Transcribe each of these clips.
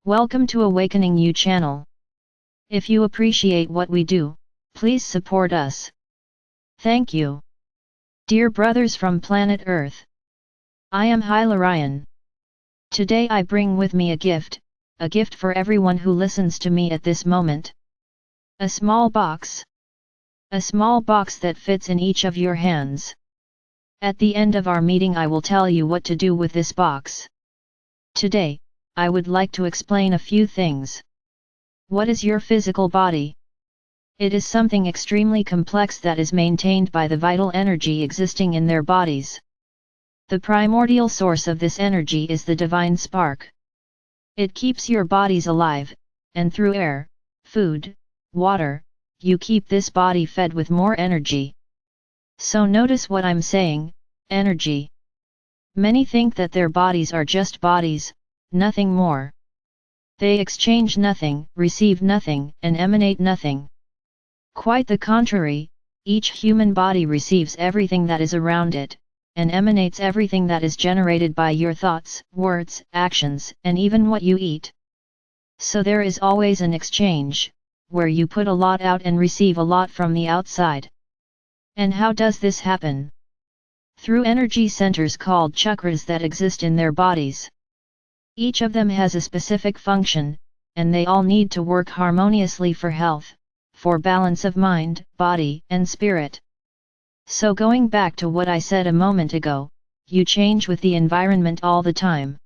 Welcome to AwakeningYOU channel. If you appreciate what we do, please support us. Thank you. Dear brothers from planet Earth, I am Hilarion. Today I bring with me a gift for everyone who listens to me at this moment. A small box. A small box that fits in each of your hands. At the end of our meeting I will tell you what to do with this box. Today, I would like to explain a few things. What is your physical body? It is something extremely complex that is maintained by the vital energy existing in their bodies. The primordial source of this energy is the divine spark. It keeps your bodies alive, and through air, food, water, you keep this body fed with more energy. So notice what I'm saying, energy. Many think that their bodies are just bodies, nothing more. They exchange nothing, receive nothing, and emanate nothing. Quite the contrary, each human body receives everything that is around it, and emanates everything that is generated by your thoughts, words, actions, and even what you eat. So there is always an exchange, where you put a lot out and receive a lot from the outside. And how does this happen? Through energy centers called chakras that exist in their bodies. Each of them has a specific function, and they all need to work harmoniously for health, for balance of mind, body, and spirit. So going back to what I said a moment ago, you change with the environment all the time.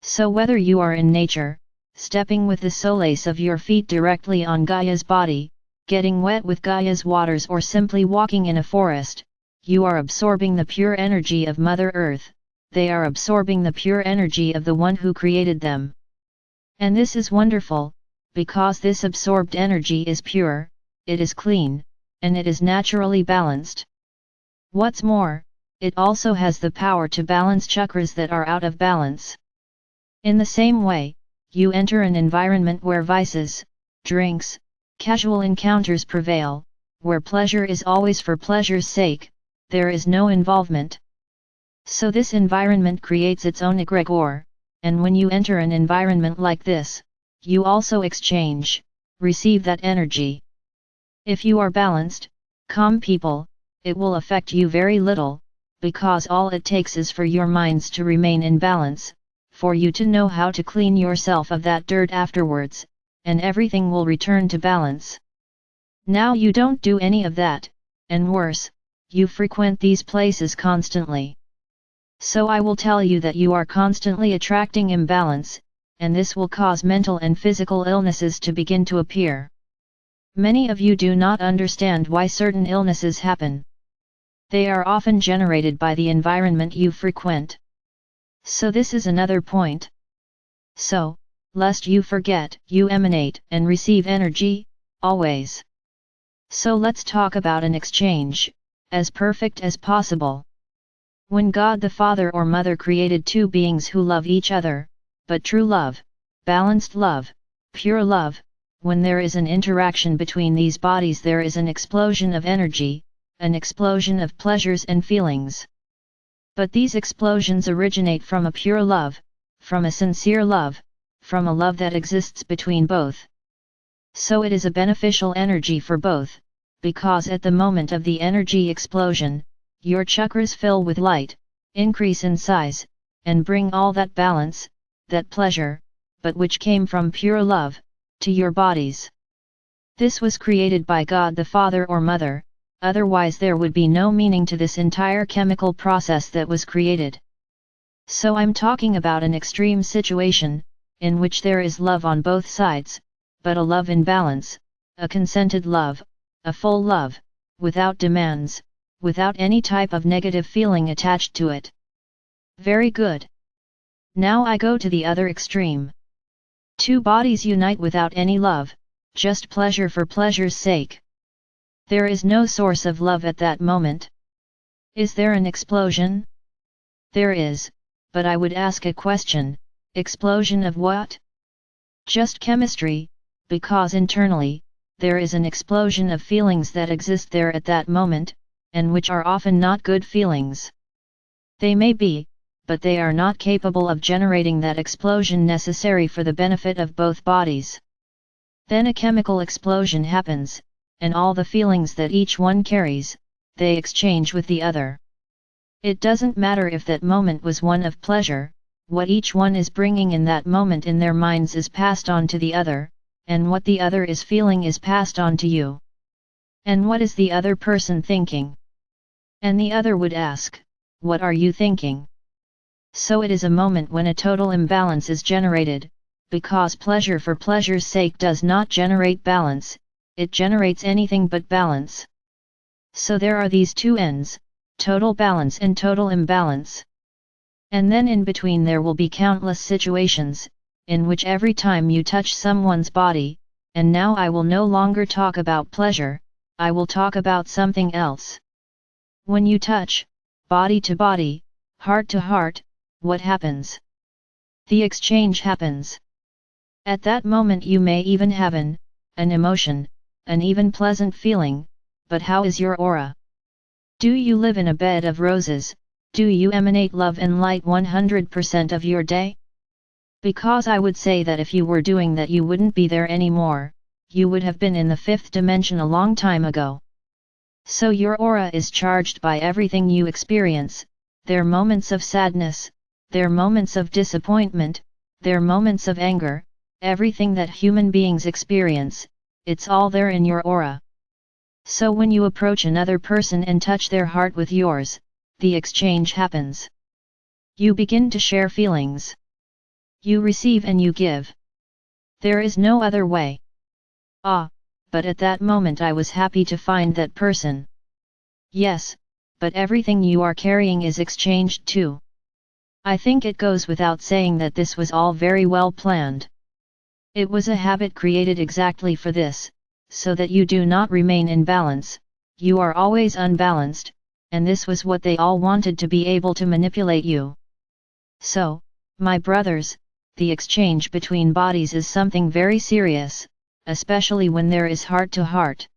So whether you are in nature, stepping with the soles of your feet directly on Gaia's body, getting wet with Gaia's waters, or simply walking in a forest, you are absorbing the pure energy of Mother Earth. They are absorbing the pure energy of the one who created them. And this is wonderful, because this absorbed energy is pure, it is clean, and it is naturally balanced. What's more, it also has the power to balance chakras that are out of balance. In the same way, you enter an environment where vices, drinks, casual encounters prevail, where pleasure is always for pleasure's sake, there is no involvement. So this environment creates its own egregore, and when you enter an environment like this, you also exchange, receive that energy. If you are balanced, calm people, it will affect you very little, because all it takes is for your minds to remain in balance, for you to know how to clean yourself of that dirt afterwards, and everything will return to balance. Now you don't do any of that, and worse, you frequent these places constantly. So I will tell you that you are constantly attracting imbalance, and this will cause mental and physical illnesses to begin to appear. Many of you do not understand why certain illnesses happen. They are often generated by the environment you frequent. So this is another point. So, lest you forget, you emanate and receive energy, always. So let's talk about an exchange, as perfect as possible. When God the Father or Mother created two beings who love each other, but true love, balanced love, pure love, when there is an interaction between these bodies there is an explosion of energy, an explosion of pleasures and feelings. But these explosions originate from a pure love, from a sincere love, from a love that exists between both. So it is a beneficial energy for both, because at the moment of the energy explosion, your chakras fill with light, increase in size, and bring all that balance, that pleasure, but which came from pure love, to your bodies. This was created by God the Father or Mother, otherwise there would be no meaning to this entire chemical process that was created. So I'm talking about an extreme situation, in which there is love on both sides, but a love in balance, a consented love, a full love, without demands, without any type of negative feeling attached to it. Very good. Now I go to the other extreme. Two bodies unite without any love, just pleasure for pleasure's sake. There is no source of love at that moment. Is there an explosion? There is, but I would ask a question, explosion of what? Just chemistry, because internally, there is an explosion of feelings that exist there at that moment, and which are often not good feelings. They may be, but they are not capable of generating that explosion necessary for the benefit of both bodies. Then a chemical explosion happens, and all the feelings that each one carries, they exchange with the other. It doesn't matter if that moment was one of pleasure, what each one is bringing in that moment in their minds is passed on to the other, and what the other is feeling is passed on to you. And what is the other person thinking? And the other would ask, what are you thinking? So it is a moment when a total imbalance is generated, because pleasure for pleasure's sake does not generate balance, it generates anything but balance. So there are these two ends, total balance and total imbalance. And then in between there will be countless situations, in which every time you touch someone's body, and now I will no longer talk about pleasure, I will talk about something else. When you touch, body to body, heart to heart, what happens? The exchange happens. At that moment you may even have an emotion, an even pleasant feeling, but how is your aura? Do you live in a bed of roses? Do you emanate love and light 100% of your day? Because I would say that if you were doing that you wouldn't be there anymore, you would have been in the fifth dimension a long time ago. So your aura is charged by everything you experience, their moments of sadness, their moments of disappointment, their moments of anger, everything that human beings experience, it's all there in your aura. So when you approach another person and touch their heart with yours, the exchange happens. You begin to share feelings. You receive and you give. There is no other way. But at that moment I was happy to find that person. Yes, but everything you are carrying is exchanged too. I think it goes without saying that this was all very well planned. It was a habit created exactly for this, so that you do not remain in balance, you are always unbalanced, and this was what they all wanted to be able to manipulate you. So, my brothers, the exchange between bodies is something very serious, especially when there is heart to heart.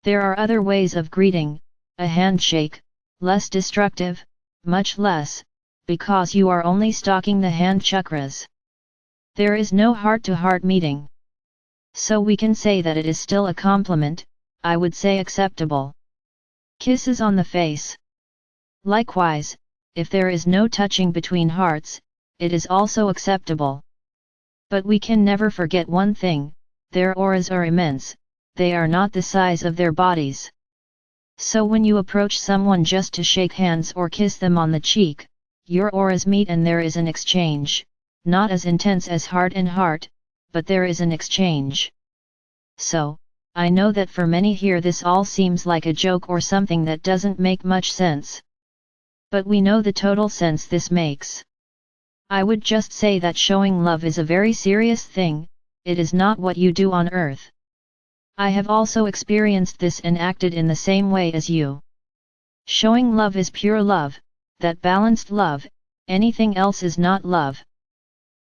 There are other ways of greeting, a handshake, less destructive, much less, because you are only stalking the hand chakras. There is no heart-to-heart meeting. So we can say that it is still a compliment, I would say acceptable. Kisses on the face. Likewise, if there is no touching between hearts, it is also acceptable. But we can never forget one thing, their auras are immense, they are not the size of their bodies. So when you approach someone just to shake hands or kiss them on the cheek, your auras meet and there is an exchange, not as intense as heart and heart, but there is an exchange. So, I know that for many here this all seems like a joke or something that doesn't make much sense. But we know the total sense this makes. I would just say that showing love is a very serious thing, it is not what you do on earth. I have also experienced this and acted in the same way as you. Showing love is pure love, that balanced love, anything else is not love.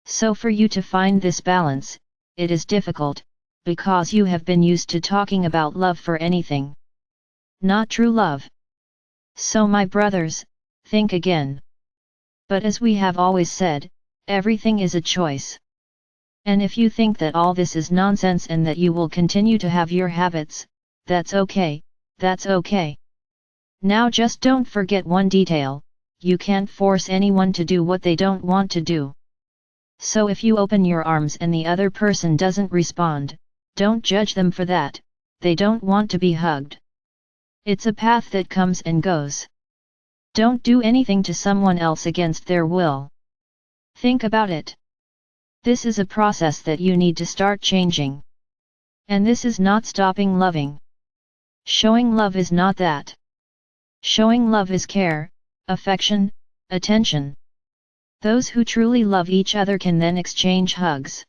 So for you to find this balance, it is difficult, because you have been used to talking about love for anything. Not true love. So my brothers, think again. But as we have always said, everything is a choice. And if you think that all this is nonsense and that you will continue to have your habits, that's okay, that's okay. Now just don't forget one detail, you can't force anyone to do what they don't want to do. So if you open your arms and the other person doesn't respond, don't judge them for that, they don't want to be hugged. It's a path that comes and goes. Don't do anything to someone else against their will. Think about it. This is a process that you need to start changing. And this is not stopping loving. Showing love is not that. Showing love is care, affection, attention. Those who truly love each other can then exchange hugs.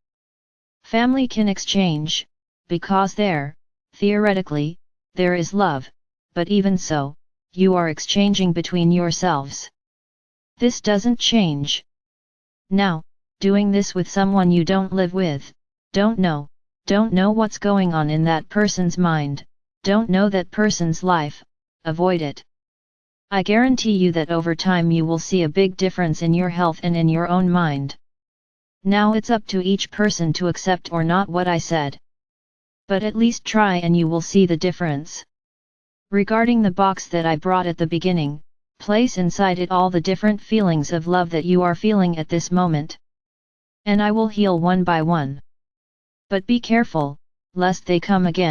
Family can exchange, because there, theoretically, there is love, but even so, you are exchanging between yourselves. This doesn't change. Now, doing this with someone you don't live with, don't know what's going on in that person's mind, don't know that person's life, avoid it. I guarantee you that over time you will see a big difference in your health and in your own mind. Now it's up to each person to accept or not what I said. But at least try and you will see the difference. Regarding the box that I brought at the beginning, place inside it all the different feelings of love that you are feeling at this moment. And I will heal one by one. But be careful, lest they come again.